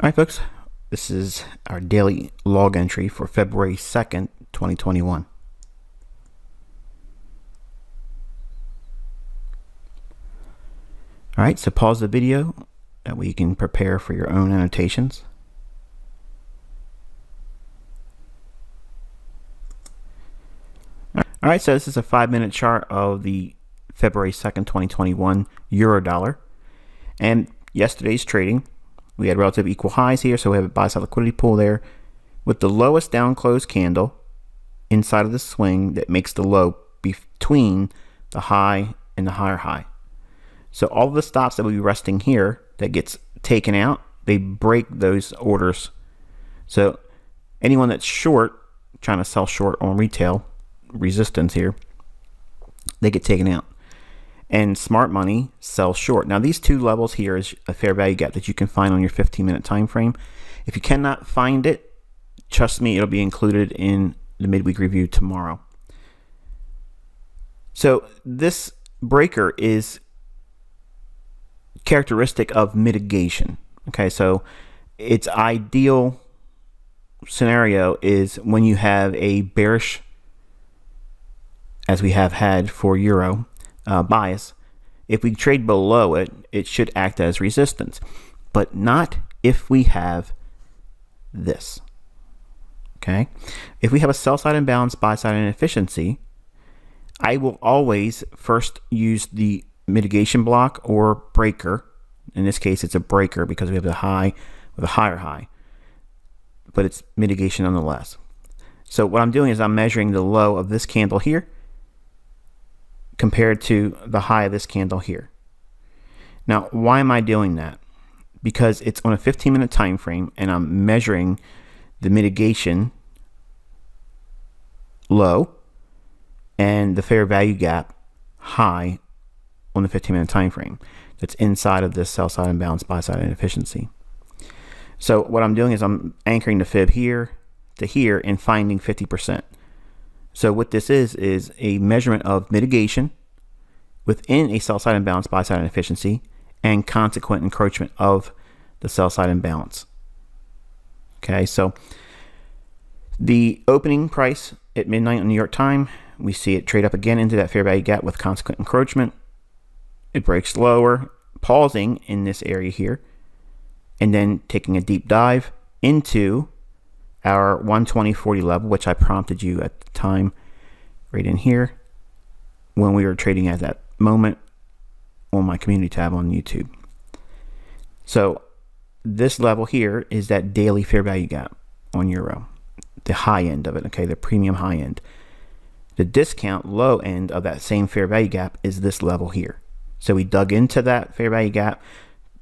All right, folks, this is our daily log entry for February 2nd, 2021. All right, so pause the video. That way you can prepare for your own annotations. All right, so this is a 5-minute chart of the February 2nd, 2021 euro dollar. And yesterday's trading, we had relative equal highs here, so we have a buy-side liquidity pool there with the lowest down close candle inside of the swing that makes the low between the high and the higher high. So all of the stops that will be resting here that gets taken out, they break those orders. So anyone that's short, trying to sell short on retail resistance here, they get taken out. And smart money sells short. Now these two levels here is a fair value gap that you can find on your 15-minute time frame. If you cannot find it, trust me, it'll be included in the midweek review tomorrow. So this breaker is characteristic of mitigation. Okay, so its ideal scenario is when you have a bearish, as we have had for euro, bias. If we trade below it, it should act as resistance, but not if we have this. Okay, if we have a sell side imbalance, buy side inefficiency, I will always first use the mitigation block or breaker. In this case, it's a breaker because we have the high with a higher high, but it's mitigation nonetheless. So what I'm doing is I'm measuring the low of this candle here compared to the high of this candle here. Now, why am I doing that? Because it's on a 15-minute time frame and I'm measuring the mitigation low and the fair value gap high on the 15-minute time frame that's inside of this sell side imbalance, buy side inefficiency. So what I'm doing is I'm anchoring the fib here to here and finding 50%. So what this is a measurement of mitigation within a sell side imbalance, buy side inefficiency, and consequent encroachment of the sell side imbalance. Okay, so the opening price at midnight on New York time, we see it trade up again into that fair value gap with consequent encroachment. It breaks lower, pausing in this area here, and then taking a deep dive into our 120.40 level, which I prompted you at the time right in here when we were trading at that moment on my community tab on YouTube. So this level here is that daily fair value gap on euro, the high end of it, okay, the premium high end. The discount low end of that same fair value gap is this level here. So we dug into that fair value gap,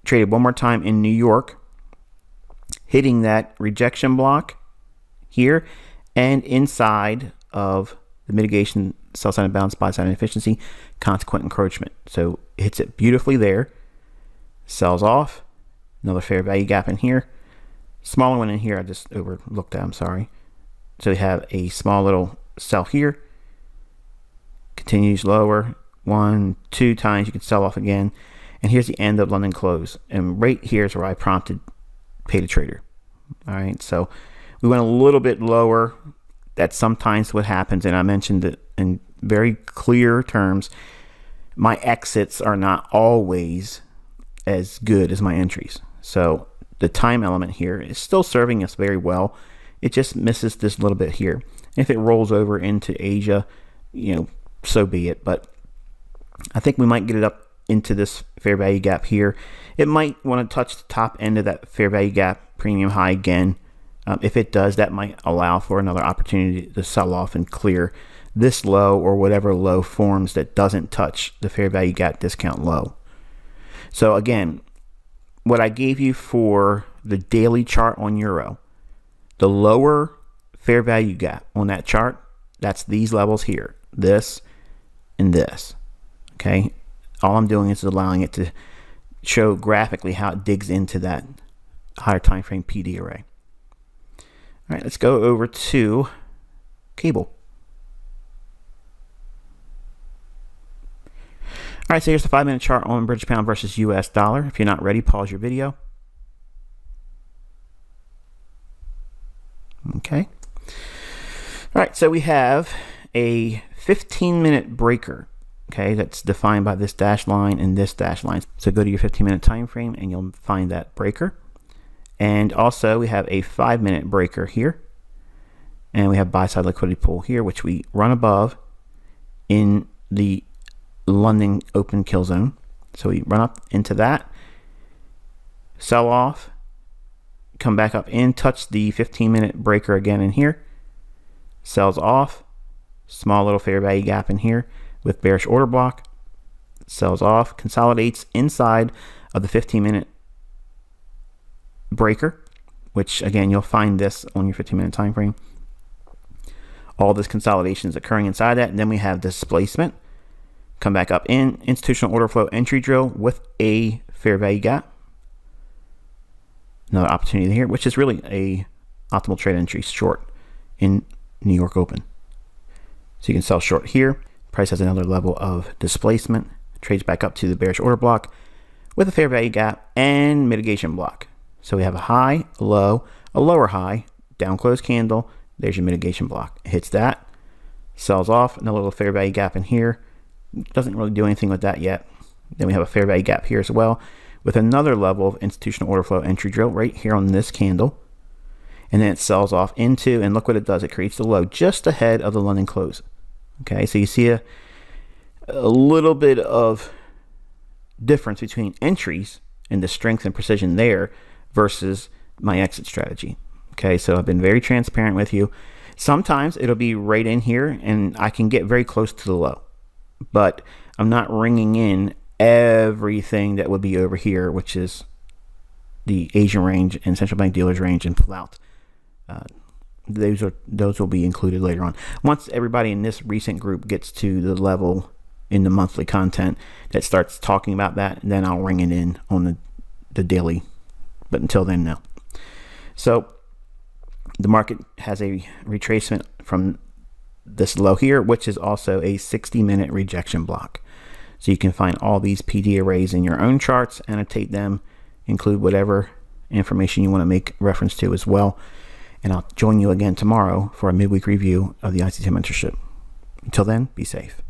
traded one more time in New York, hitting that rejection block here and inside of the mitigation sell side imbalance, buy side inefficiency, consequent encroachment. So it hits it beautifully there, sells off, another fair value gap in here, smaller one in here, I just overlooked that, I'm sorry. So we have a small little sell here, continues lower, 1, 2 times, you can sell off again, and here's the end of London close, and right here is where I prompted pay the trader. All right, so we went a little bit lower. That's sometimes what happens, and I mentioned it in very clear terms. My exits are not always as good as my entries. So the time element here is still serving us very well. It just misses this little bit here. If it rolls over into Asia, you know, so be it. But I think we might get it up into this fair value gap here. It might want to touch the top end of that fair value gap premium high again. If it does, that might allow for another opportunity to sell off and clear this low or whatever low forms that doesn't touch the fair value gap discount low. So again, what I gave you for the daily chart on euro, the lower fair value gap on that chart, that's these levels here, this and this. Okay, all I'm doing is allowing it to show graphically how it digs into that higher time frame PD array. All right, let's go over to cable. All right, so here's the 5-minute chart on British pound versus US dollar. If you're not ready, pause your video. Okay. All right, so we have a 15-minute breaker. Okay, that's defined by this dashed line and this dashed line. So go to your 15-minute time frame and you'll find that breaker. And also we have a 5-minute breaker here. And we have buy side liquidity pool here, which we run above in the London open kill zone. So we run up into that, sell off, come back up in, touch the 15-minute breaker again in here, sells off, small little fair value gap in here with bearish order block, sells off, consolidates inside of the 15-minute breaker, which again, you'll find this on your 15-minute time frame. All this consolidation is occurring inside that, and then we have displacement. Come back up in, institutional order flow entry drill with a fair value gap. Another opportunity here, which is really a optimal trade entry short in New York Open. So you can sell short here. Price has another level of displacement, trades back up to the bearish order block with a fair value gap and mitigation block. So we have a high, a low, a lower high, down close candle. There's your mitigation block. It hits that, sells off, another little fair value gap in here. Doesn't really do anything with that yet. Then we have a fair value gap here as well with another level of institutional order flow entry drill right here on this candle. And then it sells off into, and look what it does. It creates the low just ahead of the London close. Okay, so you see a little bit of difference between entries and the strength and precision there versus my exit strategy. Okay, so I've been very transparent with you. Sometimes it'll be right in here and I can get very close to the low, but I'm not ringing in everything that would be over here, which is the Asian range and central bank dealers range and pull out. Those will be included later on. Once everybody in this recent group gets to the level in the monthly content that starts talking about that, then I'll ring it in on the daily. But until then, no. So the market has a retracement from this low here, which is also a 60-minute rejection block. So you can find all these PD arrays in your own charts, annotate them, include whatever information you want to make reference to as well. And I'll join you again tomorrow for a midweek review of the ICT mentorship. Until then, be safe.